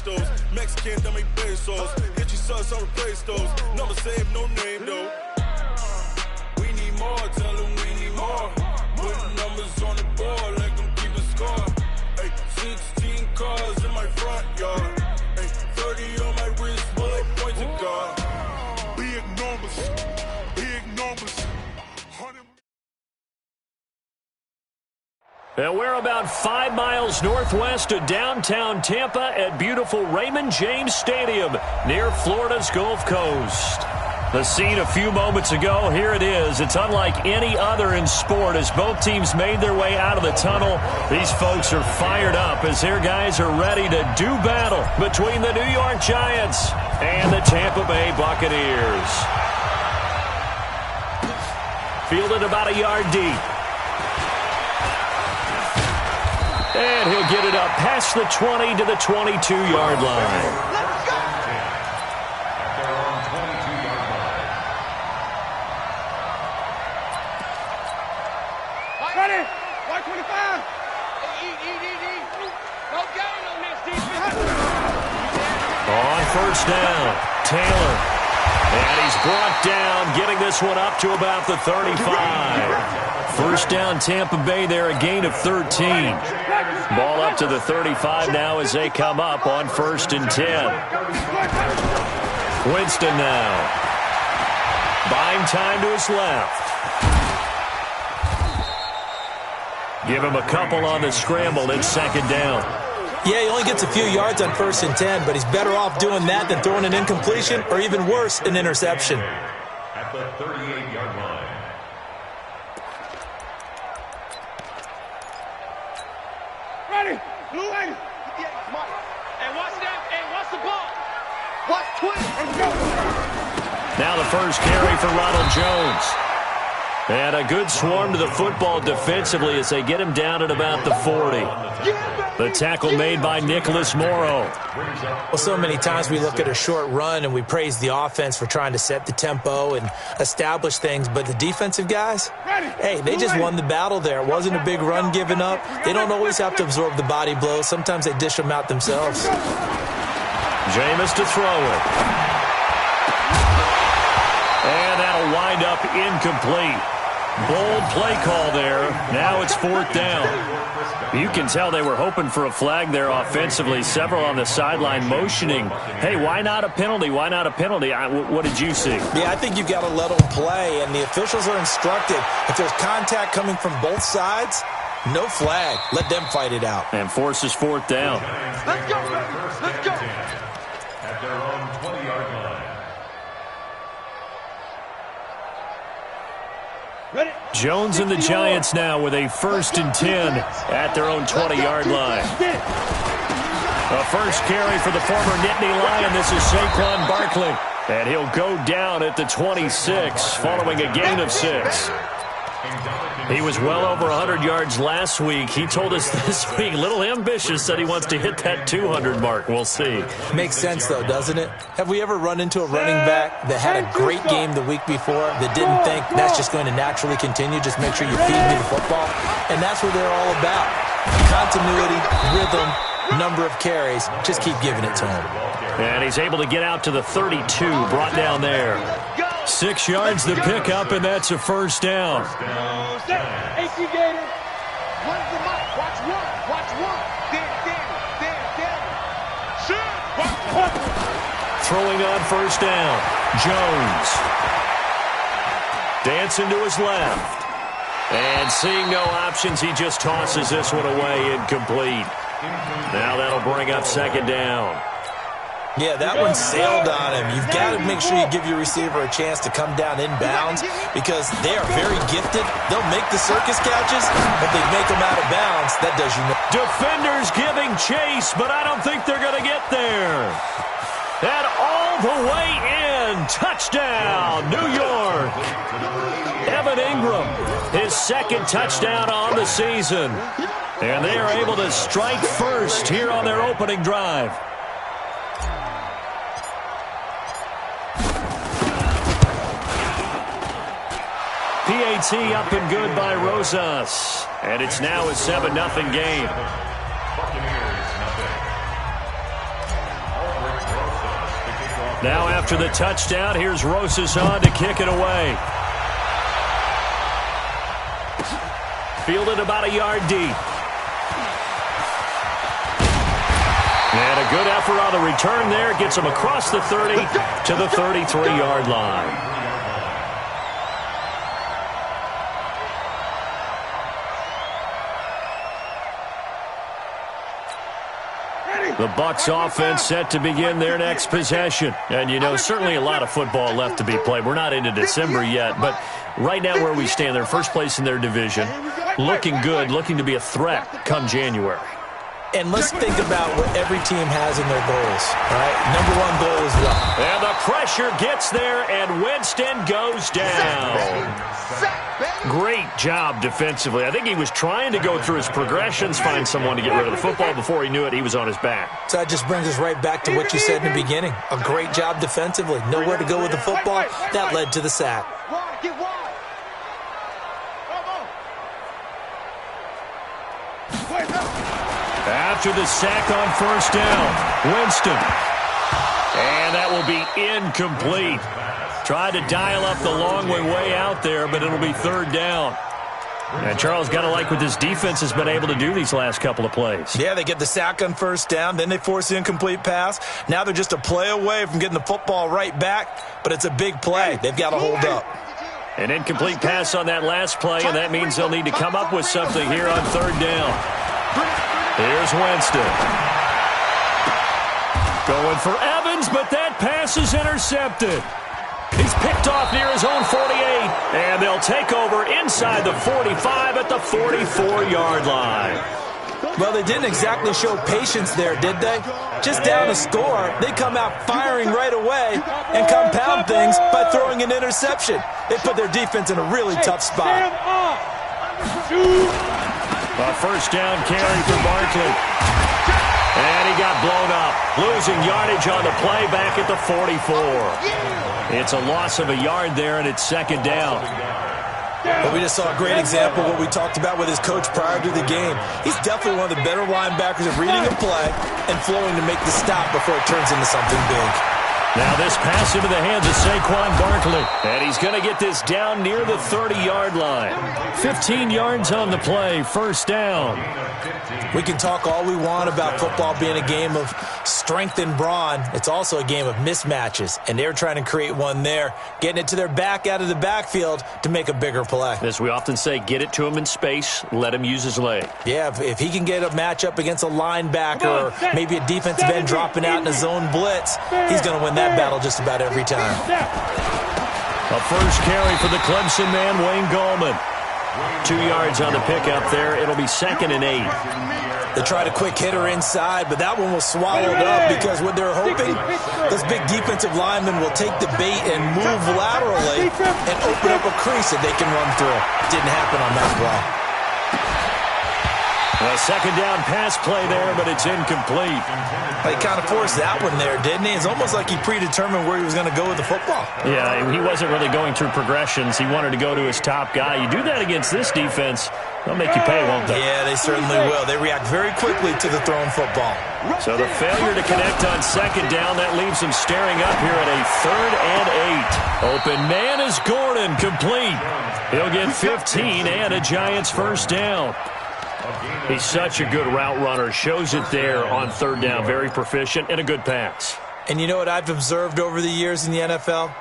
pesos. Mexican, dame pesos. Get your sus, I'll replace those. Never save, no name, though. We need more, tell them we need more. Put numbers on the board, let them keep a score. Ay, 16 cars in my front yard. Ay, 30 on my wrist, bullet points of God. Big numbers, big numbers. And we're about 5 miles northwest of downtown Tampa at beautiful Raymond James Stadium near Florida's Gulf Coast. The scene a few moments ago, here it is. It's unlike any other in sport as both teams made their way out of the tunnel. These folks are fired up as their guys are ready to do battle between the New York Giants and the Tampa Bay Buccaneers. Fielded about a yard deep. And he'll get it up past the 20 to the 22-yard line. On first down, Taylor. And he's brought down, getting this one up to about the 35. First down, Tampa Bay there, a gain of 13. Ball up to the 35 now as they come up on 1st and 10. Winston now. Buying time to his left. Give him a couple on the scramble. It's 2nd down. Yeah, he only gets a few yards on 1st and 10, but he's better off doing that than throwing an incompletion or even worse, an interception. At the 38-yard line. Ready, blue lady. And watch that, and watch the ball. Watch twin. Let's go. Now the first carry for Ronald Jones. And a good swarm to the football defensively as they get him down at about the 40. The tackle made by Nicholas Morrow. Well, so many times we look at a short run and we praise the offense for trying to set the tempo and establish things, but the defensive guys, hey, they just won the battle there. It wasn't a big run given up. They don't always have to absorb the body blows. Sometimes they dish them out themselves. Jameis to throw it. And that'll wind up incomplete. Bold play call there. Now it's 4th down. You can tell they were hoping for a flag there offensively. Several on the sideline motioning, hey, why not a penalty? Why not a penalty? What did you see? Yeah, I think you've got to let them play, and the officials are instructed. If there's contact coming from both sides, no flag. Let them fight it out. And forces 4th down. Let's go, baby. Let's go. At their own 20-yard line. Jones and the Giants now with a 1st and 10 at their own 20-yard line. A first carry for the former Nittany Lion. This is Saquon Barkley. And he'll go down at the 26 following a gain of 6. He was well over 100 yards last week. He told us this week, a little ambitious, that he wants to hit that 200 mark. We'll see. Makes sense, though, doesn't it? Have we ever run into a running back that had a great game the week before that didn't think that's just going to naturally continue? Just make sure you feed me the football. And that's what they're all about. Continuity, rhythm, number of carries. Just keep giving it to him. And he's able to get out to the 32, brought down there. 6 yards the pickup, and that's a 1st down. AC Gator. Where's the mic? Watch one. Watch one. There. Shoot. Throwing on 1st down. Jones. Dancing to his left. And seeing no options, he just tosses this one away, incomplete. Now that'll bring up 2nd down. Yeah, that one sailed on him. You've got to make sure you give your receiver a chance to come down inbounds because they are very gifted. They'll make the circus catches, but they make them out of bounds. That does you no. Defenders giving chase, but I don't think they're going to get there. And all the way in. Touchdown, New York. Evan Ingram, his 2nd touchdown on the season. And they are able to strike first here on their opening drive. PAT up and good by Rosas. And it's now a 7-0 game. Now after the touchdown, here's Rosas on to kick it away. Fielded about a yard deep. And a good effort on the return there. Gets him across the 30 to the 33-yard line. The Bucs offense set to begin their next possession. And, you know, certainly a lot of football left to be played. We're not into December yet, but right now where we stand, they're first place in their division. Looking good, looking to be a threat come January. And let's think about what every team has in their goals, all right? Number one goal is what? And the pressure gets there, and Winston goes down. Great job defensively. I think he was trying to go through his progressions, find someone to get rid of the football. Before he knew it, he was on his back. So that just brings us right back to what you said in the beginning. A great job defensively. Nowhere to go with the football. That led to the sack. After the sack on first down, Winston. And that will be incomplete. Tried to dial up the long way out there, but it'll be third down. And Charles, got to like what this defense has been able to do these last couple of plays. Yeah, they get the sack on first down, then they force the incomplete pass. Now they're just a play away from getting the football right back, but it's a big play. They've got to hold up. An incomplete pass on that last play, and that means they'll need to come up with something here on third down. Here's Winston. Going for Evans, but that pass is intercepted. He's picked off near his own 48, and they'll take over inside the 45 at the 44-yard line. Well, they didn't exactly show patience there, did they? Just down a score, they come out firing right away and compound things by throwing an interception. They put their defense in a really tough spot. A first down carry for Barkley. And he got blown up. Losing yardage on the play back at the 44. It's a loss of a yard there, and it's second down. But we just saw a great example of what we talked about with his coach prior to the game. He's definitely one of the better linebackers at reading a play and flowing to make the stop before it turns into something big. Now this pass into the hands of Saquon Barkley. And he's going to get this down near the 30-yard line. 15 yards on the play, first down. We can talk all we want about football being a game of strength and brawn. It's also a game of mismatches, and they're trying to create one there, getting it to their back out of the backfield to make a bigger play. As we often say, get it to him in space, let him use his leg. Yeah, if he can get a matchup against a linebacker or maybe a defensive end dropping out in a zone blitz, he's going to win that battle just about every time. A first carry for the Clemson man, Wayne Gallman. 2 yards on the pickup there. It'll be 2nd and 8. They tried a quick hitter inside, but that one was swallowed up because what they're hoping, those big defensive linemen will take the bait and move laterally and open up a crease that they can run through. Didn't happen on that play. A second down pass play there, but it's incomplete. He kind of forced that one there, didn't he? It's almost like he predetermined where he was going to go with the football. Yeah, he wasn't really going through progressions. He wanted to go to his top guy. You do that against this defense, they'll make you pay, won't they? Yeah, they certainly will. They react very quickly to the thrown football. So the failure to connect on second down, that leaves him staring up here at a 3rd and 8. Open man is Gordon, complete. He'll get 15 and a Giants first down. He's such a good route runner. Shows it there on third down. Very proficient and a good pass. And you know what I've observed over the years in the NFL?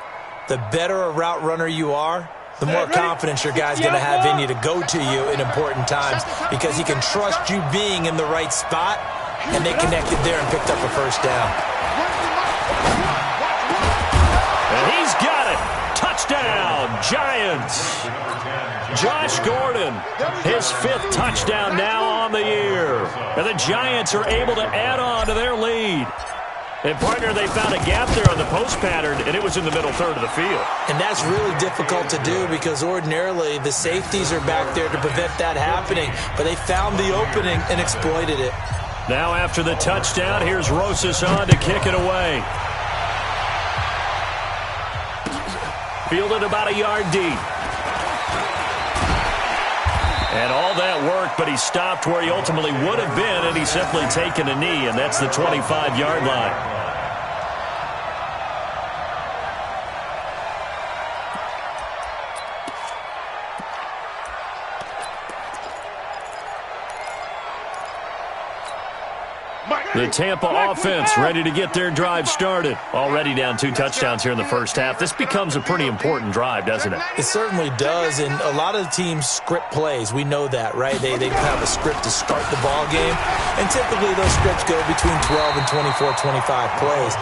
The better a route runner you are, the more confidence your guy's going to have in you to go to you in important times because he can trust you being in the right spot, and they connected there and picked up a first down. And he's got it. Touchdown, Giants. Josh Gordon, his 5th touchdown now on the year. And the Giants are able to add on to their lead. And, partner, they found a gap there on the post pattern, and it was in the middle third of the field. And that's really difficult to do because ordinarily the safeties are back there to prevent that happening. But they found the opening and exploited it. Now after the touchdown, here's Rosas on to kick it away. Fielded about a yard deep. And all that worked, but he stopped where he ultimately would have been, and he's simply taken a knee, and that's the 25-yard line. The Tampa offense ready to get their drive started. Already down 2 touchdowns here in the first half. This becomes a pretty important drive, doesn't it? It certainly does, and a lot of the teams script plays. We know that, right? They have a script to start the ball game, and typically those scripts go between 12 and 24, 25 plays.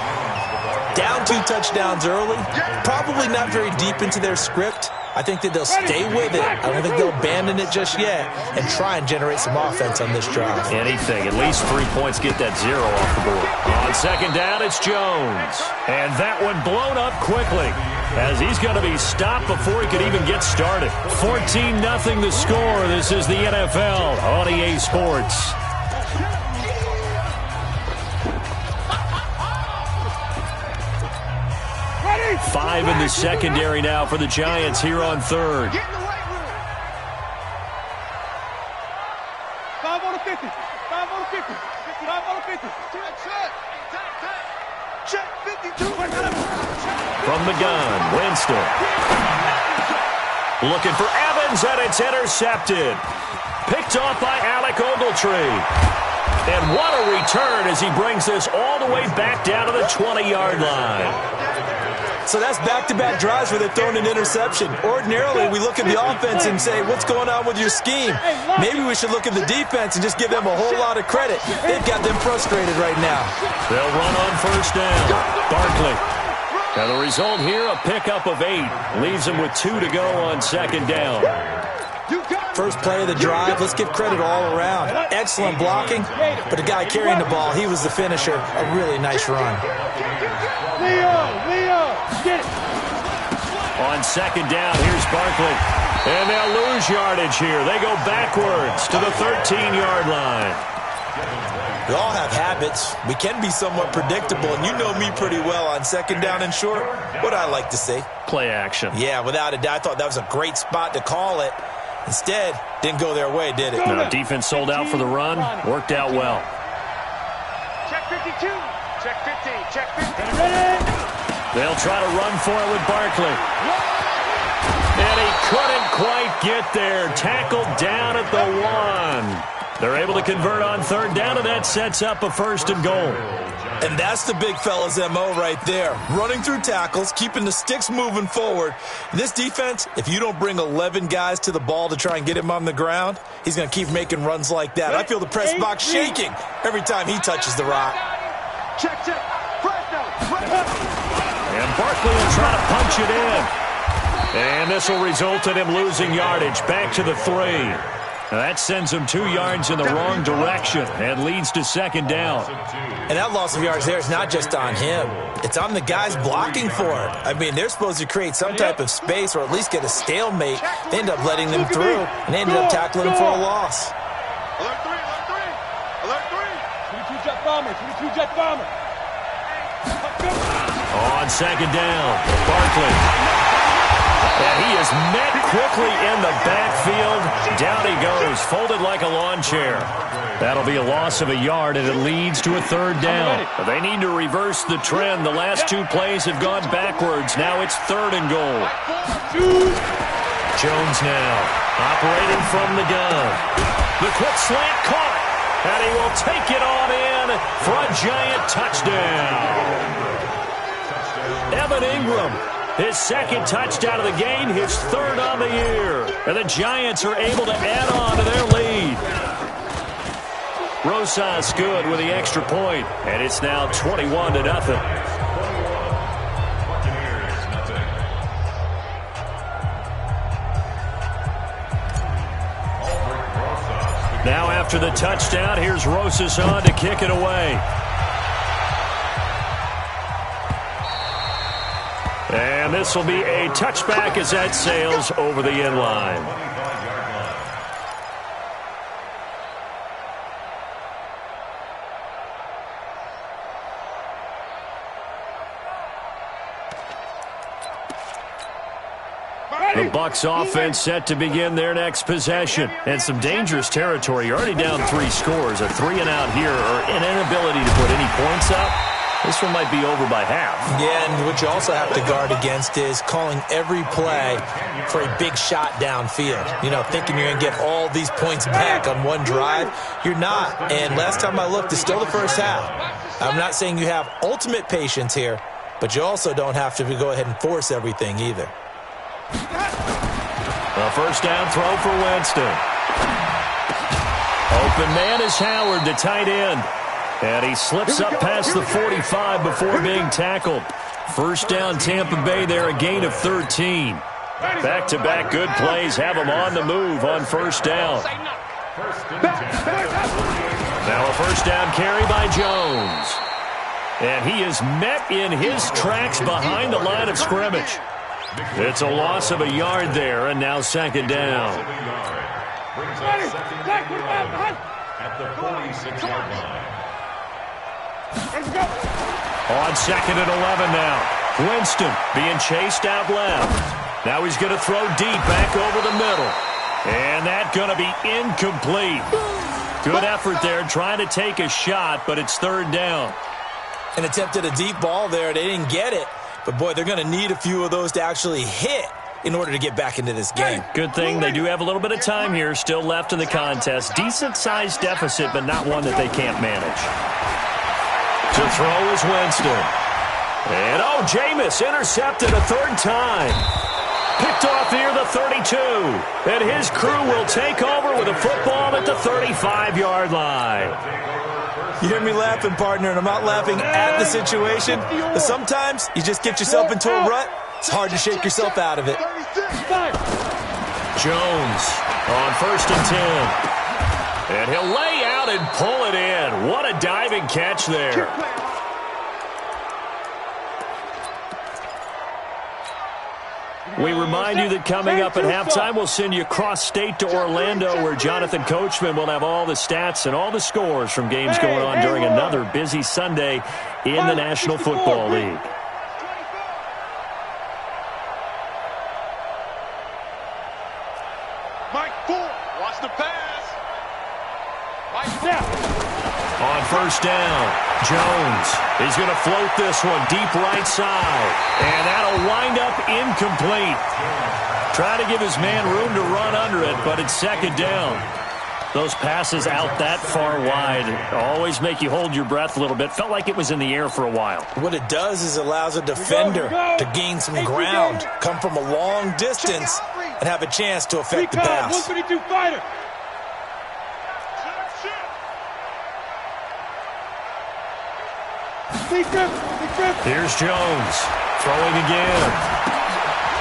Down 2 touchdowns early, probably not very deep into their script. I think that they'll stay with it. I don't think they'll abandon it just yet and try and generate some offense on this drive. Anything. At least 3 points, get that 0 off the board. On second down, it's Jones. And that one blown up quickly as he's going to be stopped before he could even get started. 14-0 the score. This is the NFL on EA Sports. Five in the secondary now for the Giants here on third. 5 on the 50. 5 on the 50. 5 on the 50. Check 52. From the gun, Winston. Looking for Evans, and it's intercepted. Picked off by Alec Ogletree. And what a return as he brings this all the way back down to the 20-yard line. So that's back-to-back drives where they're throwing an interception. Ordinarily, we look at the offense and say, what's going on with your scheme? Maybe we should look at the defense and just give them a whole lot of credit. They've got them frustrated right now. They'll run on first down. Barkley. Now the result here, a pickup of 8. Leaves them with 2 to go on second down. First play of the drive, let's give credit all around. Excellent blocking, but the guy carrying the ball, he was the finisher. A really nice run. Leo, get it. On second down, here's Barkley. And they'll lose yardage here. They go backwards to the 13-yard line. We all have habits. We can be somewhat predictable, and you know me pretty well on second down and short. What I like to say? Play action. Yeah, without a doubt. I thought that was a great spot to call it. Instead, didn't go their way, did it? No, defense sold out for the run. Worked out well. Check 52. Check 50. Check 50. They'll try to run for it with Barkley. And he couldn't quite get there. Tackled down at the 1. They're able to convert on third down, and that sets up a first and goal. And that's the big fella's MO right there. Running through tackles, keeping the sticks moving forward. In this defense, if you don't bring 11 guys to the ball to try and get him on the ground, he's going to keep making runs like that. I feel the press box shaking every time he touches the rock. Check. And Barkley will try to punch it in. And this will result in him losing yardage back to the 3. Now that sends him 2 yards in the wrong direction and leads to second down. And that loss of yards there is not just on him. It's on the guys blocking for it. I mean, they're supposed to create some type of space or at least get a stalemate. They end up letting them through, and they ended up tackling him for a loss. Alert 3. Alert 3. 22 jet bomber. 22 jet bomber. On second down, Barkley. And he is met quickly in the backfield. Down he goes, folded like a lawn chair. That'll be a loss of a yard, and it leads to a third down. They need to reverse the trend. The last 2 plays have gone backwards. Now it's third and goal. Jones now, operating from the gun. The quick slant caught, and he will take it on in for a giant touchdown. Evan Ingram, his second touchdown of the game, his 3rd on the year. And the Giants are able to add on to their lead. Rosas good with the extra point, and it's now 21-0. Now after the touchdown, here's Rosas on to kick it away. And this will be a touchback as that sails over the end line. The Bucs offense set to begin their next possession. And some dangerous territory. You're already down 3 scores. A 3-and-out here, or an inability to put any points up. This one might be over by half. Yeah, and what you also have to guard against is calling every play for a big shot downfield. You know, thinking you're going to get all these points back on one drive. You're not. And last time I looked, it's still the first half. I'm not saying you have ultimate patience here, but you also don't have to go ahead and force everything either. A first down throw for Winston. Open man is Howard, the tight end. And he slips up past the 45 before being tackled. First down, Tampa Bay there, a gain of 13. Back-to-back good plays have them on the move on first down. Now a first down carry by Jones. And he is met in his tracks behind the line of scrimmage. It's a loss of a yard there, and now second down. At the 46-yard line. On second and 11 now. Winston being chased out left. Now he's going to throw deep back over the middle. And that's going to be incomplete. Good effort there trying to take a shot, but it's third down. An attempt at a deep ball there. They didn't get it. But, boy, they're going to need a few of those to actually hit in order to get back into this game. Good thing they do have a little bit of time here still left in the contest. Decent-sized deficit, but not one that they can't manage. To throw is Winston. And, Jameis intercepted a third time. Picked off near the 32. And his crew will take over with a football at the 35-yard line. You hear me laughing, partner, and I'm not laughing at the situation. But sometimes you just get yourself into a rut. It's hard to shake yourself out of it. Jones on first and 10. And he'll lay out and pull it in. What a diving catch there. We remind you that coming up at halftime, we'll send you cross-state to Orlando, where Jonathan Coachman will have all the stats and all the scores from games going on during another busy Sunday in the National Football League. Watch the pass. On first down, Jones is going to float this one deep right side. And that'll wind up incomplete. Try to give his man room to run under it, but it's second down. Those passes out that far wide always make you hold your breath a little bit. Felt like it was in the air for a while. What it does is it allows a defender to gain some ground, come from a long distance, and have a chance to affect the pass. Here's Jones throwing again.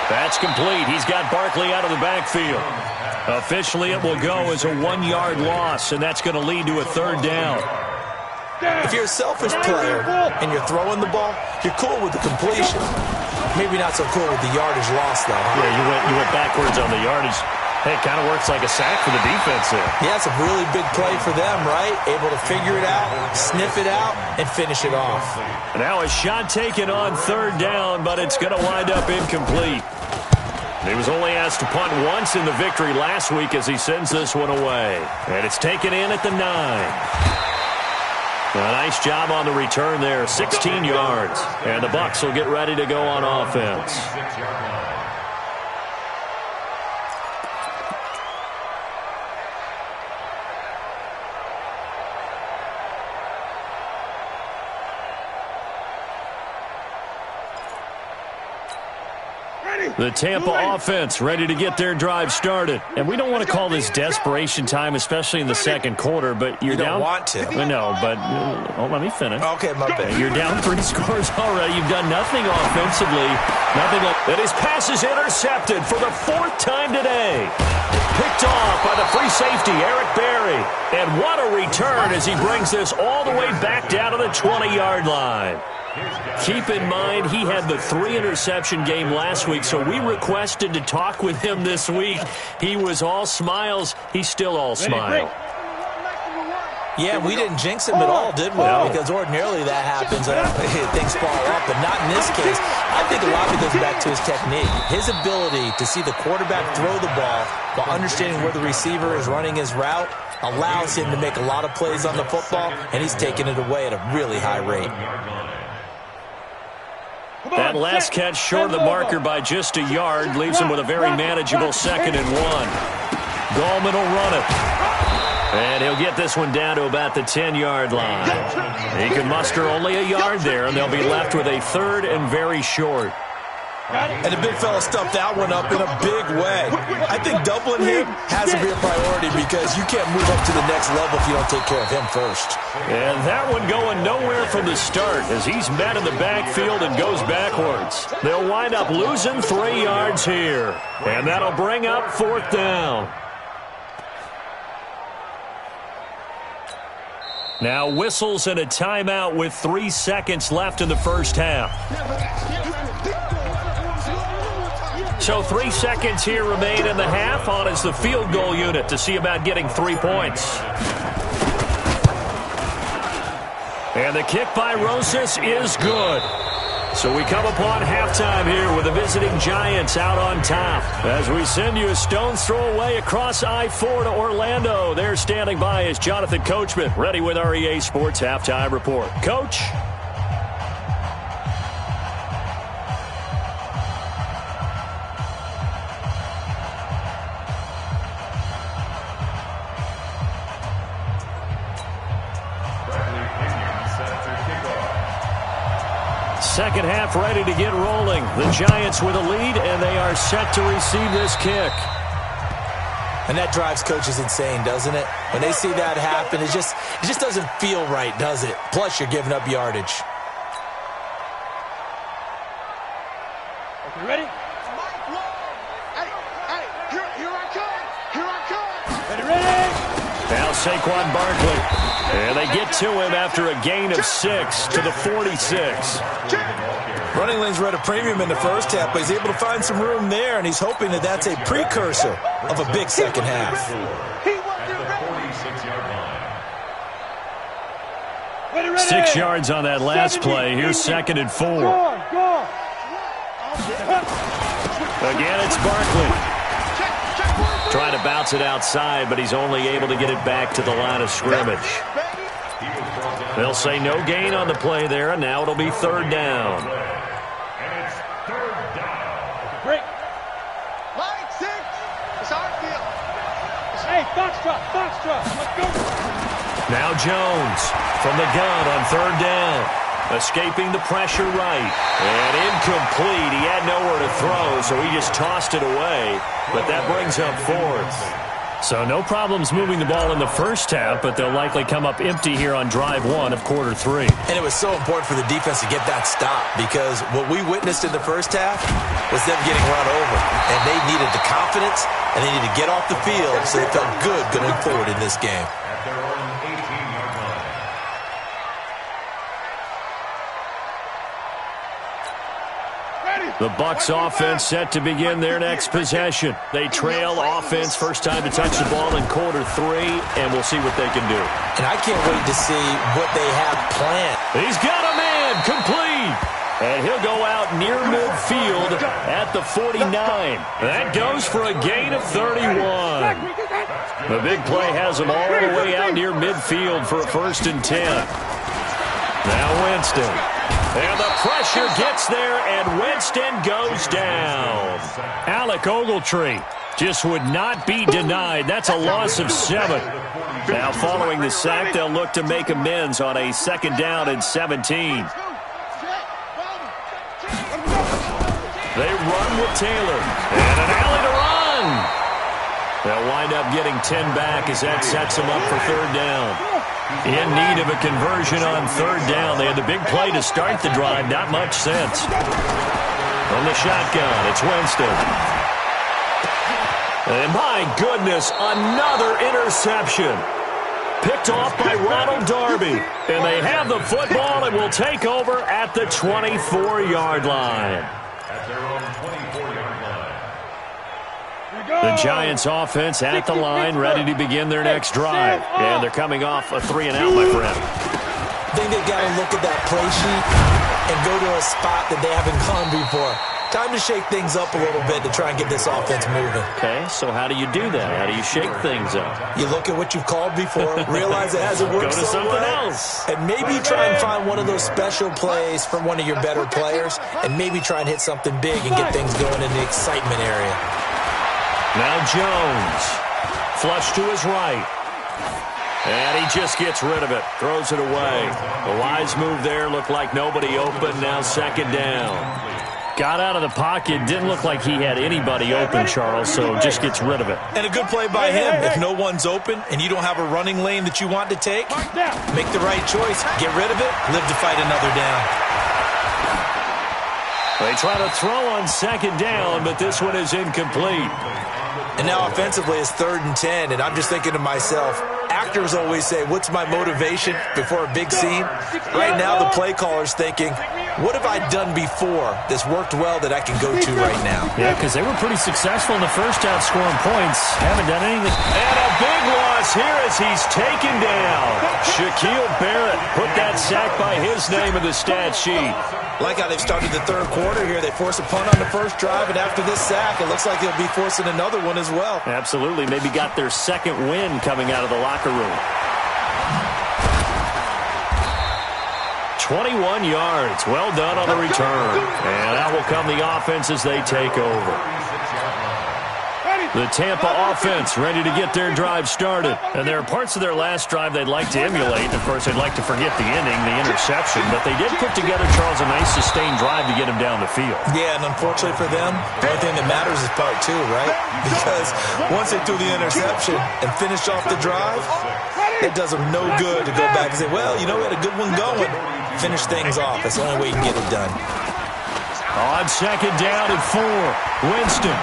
That's complete. He's got Barkley out of the backfield. Officially, it will go as a 1-yard loss, and that's going to lead to a third down. If you're a selfish player and you're throwing the ball, you're cool with the completion. Maybe not so cool with the yardage loss, though. Yeah, you went backwards on the yardage. Hey, it kind of works like a sack for the defense there. Yeah, it's a really big play for them, right? Able to figure it out, sniff it out, and finish it off. Now a shot taken on third down, but it's going to wind up incomplete. He was only asked to punt once in the victory last week as he sends this one away. And it's taken in at the 9. A nice job on the return there, 16 yards. And the Bucs will get ready to go on offense. The Tampa offense ready to get their drive started. And we don't want to call this desperation time, especially in the second quarter, but you're down. You don't want to. No, but let me finish. Okay, my bad. You're down 3 scores already. You've done nothing offensively. And his pass is intercepted for the 4th time today. Picked off by the free safety, Eric Berry. And what a return as he brings this all the way back down to the 20-yard line. Keep in mind, he had the 3-interception game last week, so we requested to talk with him this week. He was all smiles. He's still all smile. Yeah, we didn't jinx him at all, did we? No. Because ordinarily that happens. Things fall off, but not in this case. I think a lot of it goes back to his technique. His ability to see the quarterback throw the ball while understanding where the receiver is running his route allows him to make a lot of plays on the football, and he's taking it away at a really high rate. That last catch short of the marker by just a yard leaves him with a very manageable 2nd and 1. Gallman will run it. And he'll get this one down to about the 10-yard line. He can muster only a yard there, and they'll be left with a 3rd and very short. And the big fella stuffed that one up in a big way. I think doubling him has to be a priority because you can't move up to the next level if you don't take care of him first. And that one going nowhere from the start as he's met in the backfield and goes backwards. They'll wind up losing 3 yards here. And that'll bring up 4th down. Now whistles and a timeout with 3 seconds left in the first half. So 3 seconds here remain in the half. On is the field goal unit to see about getting 3 points. And the kick by Rosas is good. So we come upon halftime here with the visiting Giants out on top. As we send you a stone's throw away across I-4 to Orlando. There standing by is Jonathan Coachman, ready with our EA Sports Halftime Report. Coach? Second half ready to get rolling. The Giants with a lead, and they are set to receive this kick. And that drives coaches insane, doesn't it? When they see that happen, it just doesn't feel right, does it? Plus, you're giving up yardage. Okay, ready? Here I come. Here I come. Ready? Now Saquon Barkley. And they get to him after a gain of 6 to the 46. Running lanes were at a premium in the first half, but he's able to find some room there, and he's hoping that that's a precursor of a big second half. 6 yards on that last play. Here's 2nd and 4. Again, it's Barkley. Trying to bounce it outside, but he's only able to get it back to the line of scrimmage. They'll say no gain on the play there, and now it'll be 3rd down. And it's 3rd down. Break. Line 6. It's our field. Hey, Foxtrot. Let's go. Now Jones from the gun on 3rd down. Escaping the pressure right. And incomplete. He had nowhere to throw, so he just tossed it away. But that brings up 4th. So no problems moving the ball in the first half, but they'll likely come up empty here on drive 1 of quarter 3. And it was so important for the defense to get that stop because what we witnessed in the first half was them getting run over. And they needed the confidence, and they needed to get off the field so they felt good going forward in this game. At their own 18-yard line. The Bucs offense set to begin their next possession. They trail offense, first time to touch the ball in quarter 3, and we'll see what they can do. And I can't wait to see what they have planned. He's got a man, complete. And he'll go out near midfield at the 49. That goes for a gain of 31. The big play has him all the way out near midfield for a 1st and 10. Now Winston. And the pressure gets there, and Winston goes down. Alec Ogletree just would not be denied. That's a loss of 7. Now following the sack, they'll look to make amends on a 2nd down and 17. They run with Taylor. And an alley to run. They'll wind up getting 10 back as that sets them up for 3rd down. In need of a conversion on 3rd down. They had the big play to start the drive. Not much sense. From the shotgun, it's Winston. And my goodness, another interception. Picked off by Ronald Darby. And they have the football and will take over at the 24-yard line. At their own 24-yard line. The Giants offense at the line, ready to begin their next drive. And they're coming off a 3-and-out, my friend. I think they've got to look at that play sheet and go to a spot that they haven't gone before. Time to shake things up a little bit to try and get this offense moving. Okay, so how do you do that? How do you shake things up? You look at what you've called before, realize it hasn't worked Go to so something well, else. and maybe try and find one of those special plays from one of your better players, and maybe try and hit something big and get things going in the excitement area. Now Jones, flush to his right. And he just gets rid of it, throws it away. The wise move there, looked like nobody open, now second down. Got out of the pocket, didn't look like he had anybody open, Charles, so just gets rid of it. And a good play by him. If no one's open and you don't have a running lane that you want to take, make the right choice. Get rid of it, live to fight another down. They try to throw on second down, but this one is incomplete. And now offensively it's 3rd and 10, and I'm just thinking to myself, actors always say, what's my motivation before a big scene? Right now the play caller's thinking, what have I done before that's worked well that I can go to right now? Yeah, because they were pretty successful in the first half scoring points. Haven't done anything. And a big loss here as he's taken down. Shaquille Barrett put that sack by his name in the stat sheet. Like how they've started the third quarter here. They force a punt on the first drive, and after this sack, it looks like they'll be forcing another one as well. Absolutely. Maybe got their second win coming out of the locker room. 21 yards. Well done on the return. And out will come the offense as they take over. The Tampa offense ready to get their drive started. And there are parts of their last drive they'd like to emulate. Of course, they'd like to forget the ending, the interception. But they did put together, Charles, a nice sustained drive to get him down the field. Yeah, and unfortunately for them, the only thing that matters is part 2, right? Because once they threw the interception and finished off the drive, it does them no good to go back and say, well, you know, we had a good one going. Finish things off. That's the only way you can get it done. On second down and 4, Winston.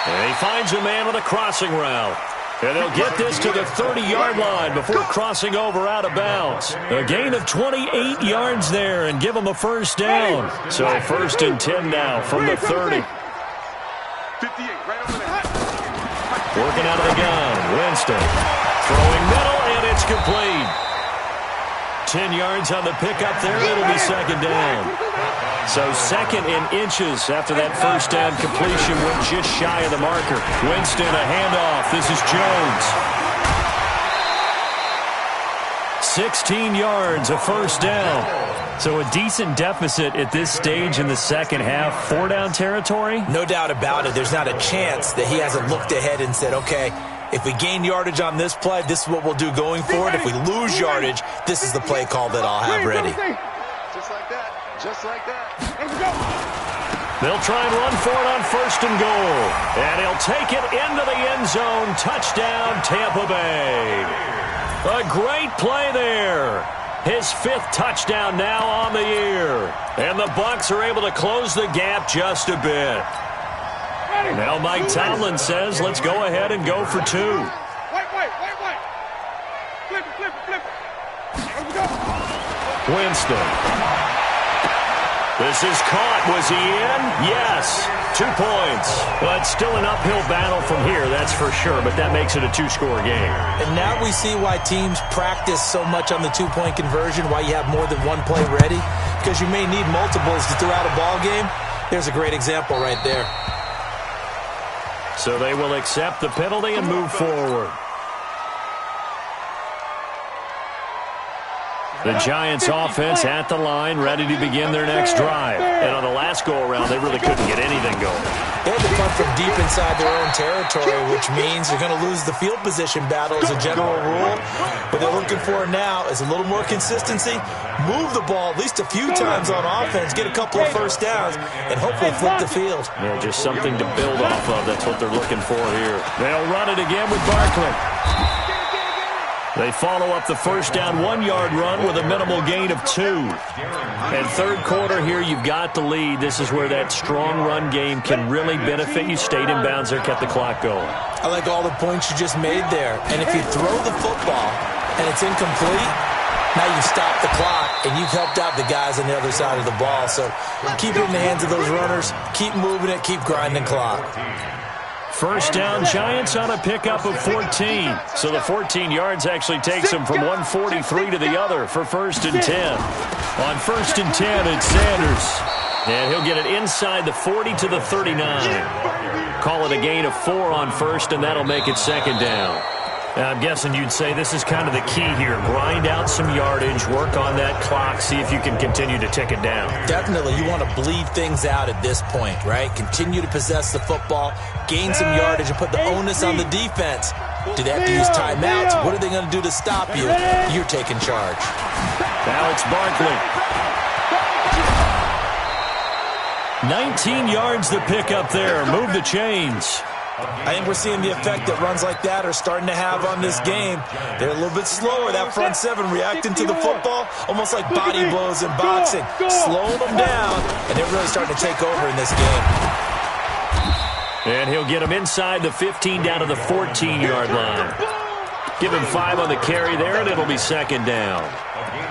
And he finds a man with a crossing route. And they'll get this to the 30-yard line before crossing over out of bounds. A gain of 28 yards there and give them a first down. So 1st and 10 now from the 30. Working out of the gun, Winston. Throwing middle, and it's complete. 10 yards on the pickup there. It'll be second down. So 2nd in inches after that first down completion. Went just shy of the marker. Winston, a handoff. This is Jones. 16 yards, a first down. So a decent deficit at this stage in the second half. 4-down territory? No doubt about it. There's not a chance that he hasn't looked ahead and said, okay, if we gain yardage on this play, this is what we'll do going forward. If we lose yardage, this is the play call that I'll have ready. Just like that. Just like that. Let's go. They'll try and run for it on 1st and goal. And he'll take it into the end zone. Touchdown, Tampa Bay. A great play there. His 5th touchdown now on the year. And the Bucs are able to close the gap just a bit. Now Mike Tomlin says, let's go ahead and go for 2. Wait. Flip it. Let's go. Winston. This is caught. Was he in? Yes. 2 points. But still an uphill battle from here, that's for sure. But that makes it a 2-score game. And now we see why teams practice so much on the 2-point conversion, why you have more than one play ready. Because you may need multiples to throw out a ball game. There's a great example right there. So they will accept the penalty and move forward. The Giants offense at the line, ready to begin their next drive. And on the last go-around, they really couldn't get anything going. They had to punt from deep inside their own territory, which means they're going to lose the field position battle as a general rule. What they're looking for now is a little more consistency, move the ball at least a few times on offense, get a couple of first downs, and hopefully flip the field. Yeah, just something to build off of. That's what they're looking for here. They'll run it again with Barkley. They follow up the first down 1-yard run with a minimal gain of 2. And third quarter here, you've got the lead. This is where that strong run game can really benefit you. Stayed in bounds there, kept the clock going. I like all the points you just made there. And if you throw the football and it's incomplete, now you stop the clock and you've helped out the guys on the other side of the ball. So keep it in the hands of those runners. Keep moving it. Keep grinding clock. First down, Giants on a pickup of 14. So the 14 yards actually takes them from 143 to the other for 1st and 10. On 1st and 10, it's Sanders. And he'll get it inside the 40 to the 39. Call it a gain of 4 on first, and that'll make it second down. Now, I'm guessing you'd say this is kind of the key here. Grind out some yardage, work on that clock, see if you can continue to tick it down. Definitely. You want to bleed things out at this point, right? Continue to possess the football, gain some yardage, and put the onus on the defense. Do they have to use timeouts? What are they going to do to stop you? You're taking charge. Now it's Barkley. 19 yards to pick up there. Move the chains. I think we're seeing the effect that runs like that are starting to have on this game. They're a little bit slower, that front seven, reacting to the football, almost like body blows in boxing, slowing them down, and they're really starting to take over in this game. And he'll get him inside the 15 down to the 14-yard line. Give him 5 on the carry there, and it'll be second down.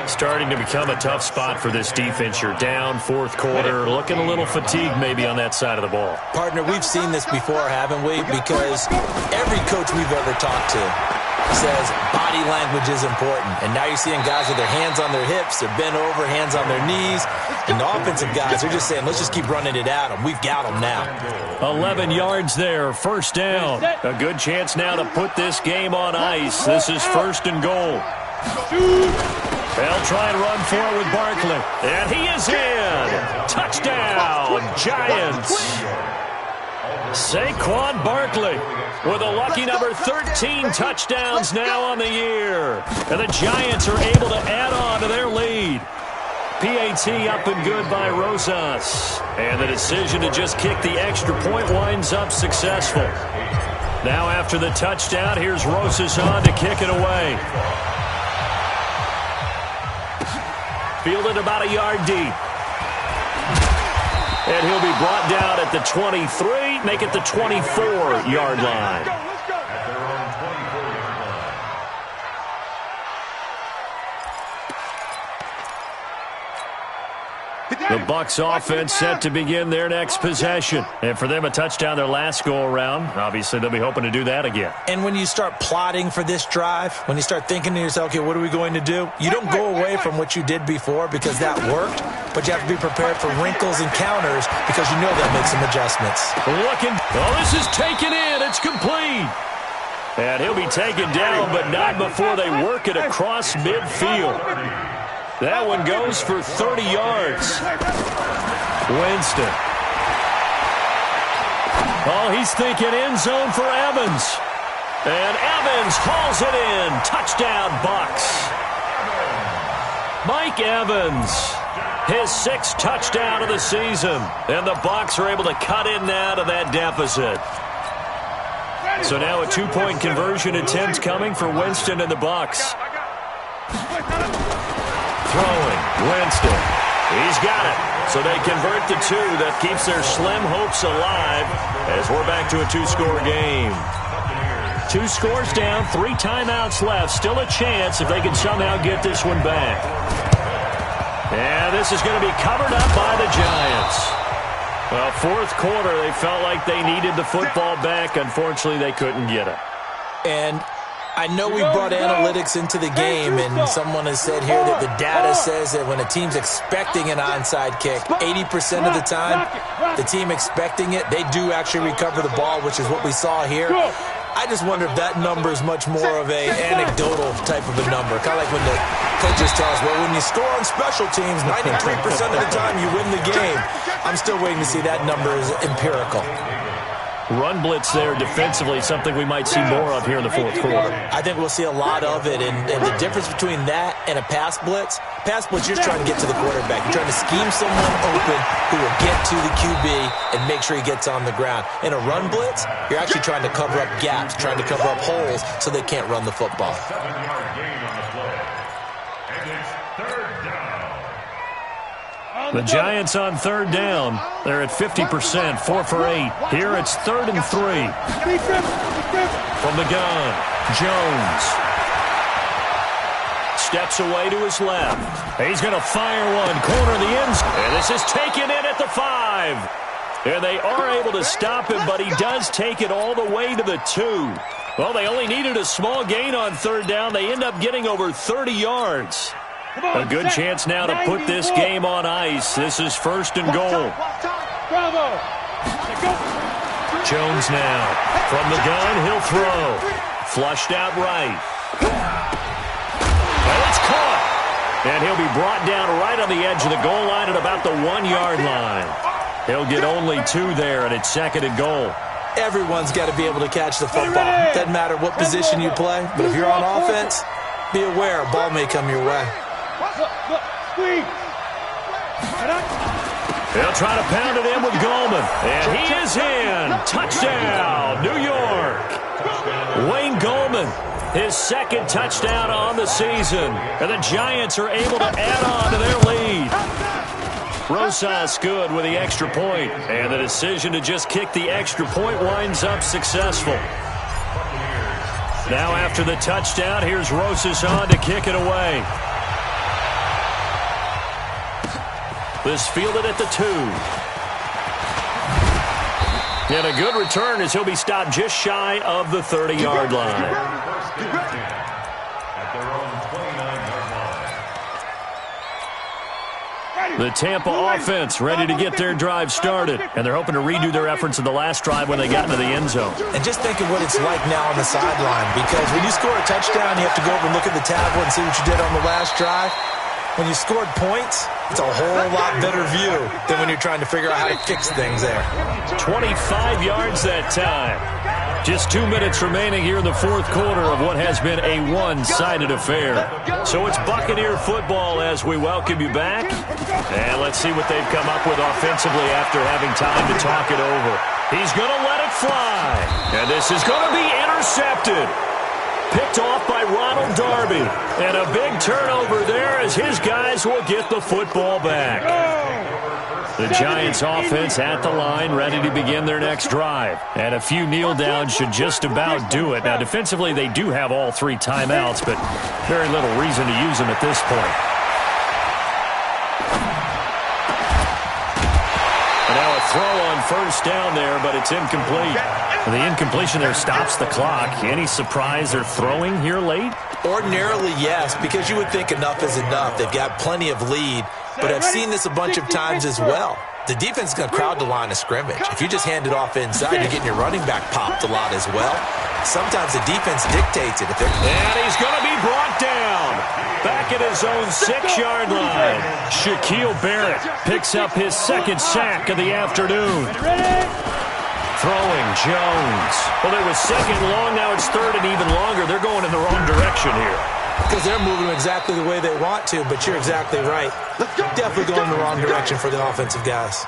Starting to become a tough spot for this defense. You're down, fourth quarter, looking a little fatigued maybe on that side of the ball. Partner, we've seen this before, haven't we? Because every coach we've ever talked to says body language is important. And now you're seeing guys with their hands on their hips, they're bent over, hands on their knees. And the offensive guys are just saying, let's just keep running it at them. We've got them now. 11 yards there, first down. A good chance now to put this game on ice. This is first and goal. They'll try and run for it with Barkley. And he is in. Touchdown, Giants. Saquon Barkley with a lucky number 13 touchdowns now on the year. And the Giants are able to add on to their lead. PAT up and good by Rosas. And the decision to just kick the extra point winds up successful. Now after the touchdown, here's Rosas on to kick it away. Fielded about a yard deep. And he'll be brought down at the 23, make it the 24-yard line. The Bucs offense set to begin their next possession. And for them, a touchdown their last go-around. Obviously, they'll be hoping to do that again. And when you start plotting for this drive, when you start thinking to yourself, okay, what are we going to do? You don't go away from what you did before because that worked, but you have to be prepared for wrinkles and counters because you know they'll make some adjustments. Looking. Oh, this is taken in. It's complete. And he'll be taken down, but not before they work it across midfield. That one goes for 30 yards. Winston. Oh, he's thinking end zone for Evans. And Evans hauls it in. Touchdown, Bucs. Mike Evans, his 6th touchdown of the season. And the Bucs are able to cut in now to that deficit. So now a 2-point conversion attempt coming for Winston and the Bucs. Throwing, Winston. He's got it. So they convert the 2. That keeps their slim hopes alive as we're back to a 2-score game. 2 scores down, 3 timeouts left. Still a chance if they can somehow get this one back. And this is going to be covered up by the Giants. Well, fourth quarter, they felt like they needed the football back. Unfortunately, they couldn't get it. And I know we brought analytics into the game, and someone has said here that the data says that when a team's expecting an onside kick, 80% of the time, the team expecting it, they do actually recover the ball, which is what we saw here. I just wonder if that number is much more of an anecdotal type of a number. Kind of like when the coaches tell us, well, when you score on special teams, 93% of the time you win the game. I'm still waiting to see that number is empirical. Run blitz there defensively, something we might see more of here in the fourth quarter. I think we'll see a lot of it, and the difference between that and a pass blitz, you're just trying to get to the quarterback. You're trying to scheme someone open who will get to the QB and make sure he gets on the ground. In a run blitz, you're actually trying to cover up gaps, trying to cover up holes so they can't run the football. 7-yard gain on the play. And it's third down. The Giants on third down. They're at 50%, 4 for 8. Here it's 3rd and 3. From the gun, Jones. Steps away to his left. He's going to fire one, corner of the end zone. And this is taken in at the 5. And they are able to stop him, but he does take it all the way to the 2. Well, they only needed a small gain on third down. They end up getting over 30 yards. A good chance now to put this game on ice. This is first and goal. Bravo. Jones now. From the gun, he'll throw. Flushed out right. And it's caught. And he'll be brought down right on the edge of the goal line at about the 1-yard line. He'll get only 2 there, and it's second and goal. Everyone's got to be able to catch the football. Doesn't matter what position you play, but if you're on offense, be aware a ball may come your way. Squeeze. They'll try to pound it in with Goldman. And he is in. Touchdown, New York. Wayne Goldman, his second touchdown on the season. And the Giants are able to add on to their lead. Rosas good with the extra point. And the decision to just kick the extra point winds up successful. Now after the touchdown, here's Rosas on to kick it away. This fielded at the 2. And a good return as he'll be stopped just shy of the 30-yard line. The Tampa offense ready to get their drive started. And they're hoping to redo their efforts in the last drive when they got into the end zone. And just think of what it's like now on the sideline. Because when you score a touchdown, you have to go over and look at the tablet and see what you did on the last drive. When you scored points, it's a whole lot better view than when you're trying to figure out how to fix things there. 25 yards that time. Just 2 minutes remaining here in the fourth quarter of what has been a one-sided affair. So it's Buccaneer football as we welcome you back. And let's see what they've come up with offensively after having time to talk it over. He's going to let it fly. And this is going to be intercepted. Picked off by Ronald Darby. And a big turnover there as his guys will get the football back. The Giants offense at the line, ready to begin their next drive. And a few kneel downs should just about do it. Now, defensively, they do have all 3 timeouts, but very little reason to use them at this point. And now a throw on first down there, but it's incomplete. The incompletion there stops the clock. Any surprise they're throwing here late? Ordinarily, yes, because you would think enough is enough. They've got plenty of lead, but I've seen this a bunch of times as well. The defense is going to crowd the line of scrimmage. If you just hand it off inside, you're getting your running back popped a lot as well. Sometimes the defense dictates it. And he's going to be brought down. Back at his own 6-yard line. Shaquille Barrett picks up his second sack of the afternoon. Throwing Jones. Well, it was second long. Now it's third and even longer. They're going in the wrong direction here. Because they're moving exactly the way they want to, but you're exactly right. Definitely going in the wrong direction for the offensive guys.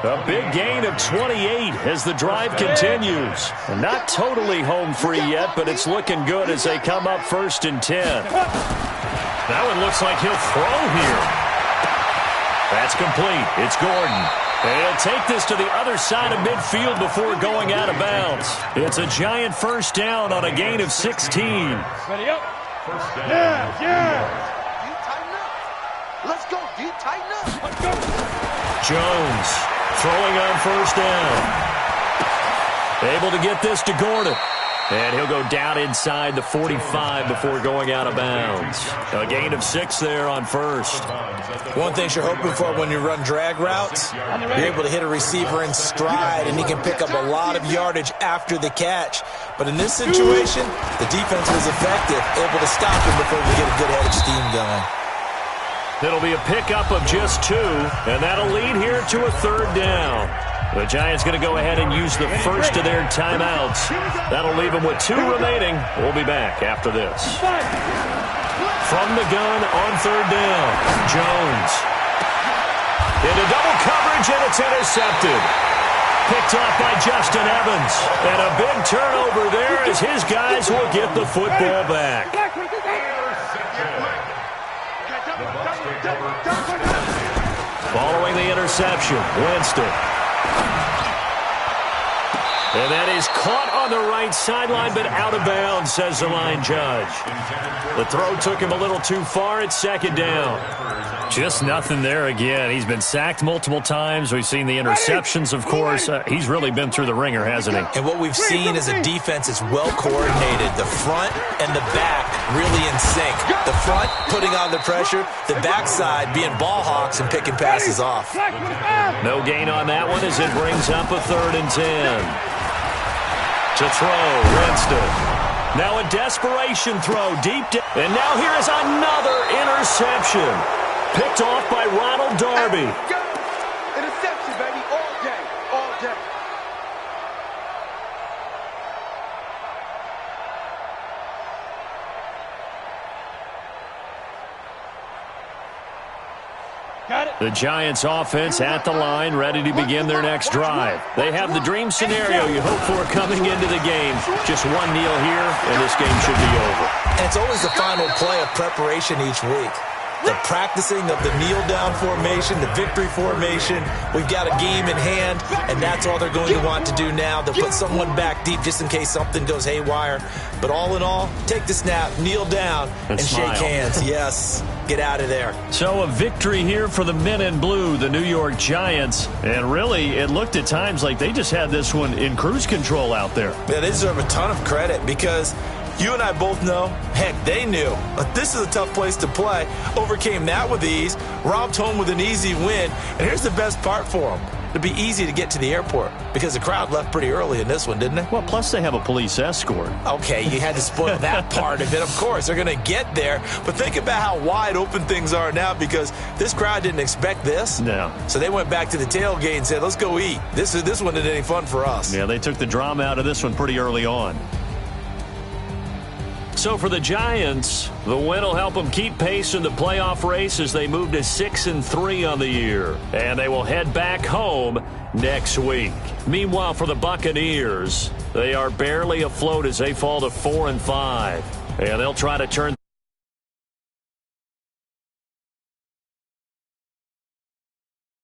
A big gain of 28 as the drive continues. And not totally home free yet, but it's looking good as they come up first and 10. That one looks like he'll throw here. That's complete. It's Gordon. He'll take this to the other side of midfield before going out of bounds. It's a Giant first down on a gain of 16. Ready up. Yeah. You tighten up. Let's go. You tighten up. Let's go. Jones throwing on first down. Able to get this to Gordon. And he'll go down inside the 45 before going out of bounds. A gain of 6 there on first. One thing you're hoping for when you run drag routes, you're able to hit a receiver in stride, and he can pick up a lot of yardage after the catch. But in this situation, the defense was effective, able to stop him before we get a good head of steam going. It'll be a pickup of just 2, and that'll lead here to a third down. The Giants going to go ahead and use the first of their timeouts. That'll leave them with 2 remaining. We'll be back after this. From the gun on third down, Jones. Into double coverage, and it's intercepted. Picked off by Justin Evans. And a big turnover there as his guys will get the football back. Following the interception, Winston. And that is caught on the right sideline, but out of bounds, says the line judge. The throw took him a little too far. It's second down. Just nothing there again. He's been sacked multiple times. We've seen the interceptions, of course. He's really been through the ringer, hasn't he? And what we've seen is a defense that's well coordinated. The front and the back really in sync. The front putting on the pressure, the backside being ball hawks and picking passes off. No gain on that one as it brings up a 3rd and 10. To throw, Winston. Now a desperation throw deep down. And now here is another interception. Picked off by Ronald Darby. Interception, baby, all day, all day. Got it. The Giants offense at the line, ready to begin their next drive. They have the dream scenario you hope for coming into the game. Just one kneel here, and this game should be over. And it's always the final play of preparation each week. The practicing of the kneel-down formation, the victory formation. We've got a game in hand, and that's all they're going to want to do now. They'll put someone back deep just in case something goes haywire. But all in all, take the snap, kneel down, and smile. shake hands. Yes, get out of there. So a victory here for the men in blue, the New York Giants. And really, it looked at times like they just had this one in cruise control out there. Yeah, they deserve a ton of credit because you and I both know, heck, they knew. But this is a tough place to play. Overcame that with ease, romped home with an easy win. And here's the best part for them. It'd be easy to get to the airport because the crowd left pretty early in this one, didn't they? Well, plus they have a police escort. Okay, you had to spoil that part of it. Of course, they're going to get there. But think about how wide open things are now because this crowd didn't expect this. No. So they went back to the tailgate and said, let's go eat. This one isn't any fun for us. Yeah, they took the drama out of this one pretty early on. So for the Giants, the win will help them keep pace in the playoff race as they move to 6-3 on the year. And they will head back home next week. Meanwhile, for the Buccaneers, they are barely afloat as they fall to 4-5. And they'll try to turn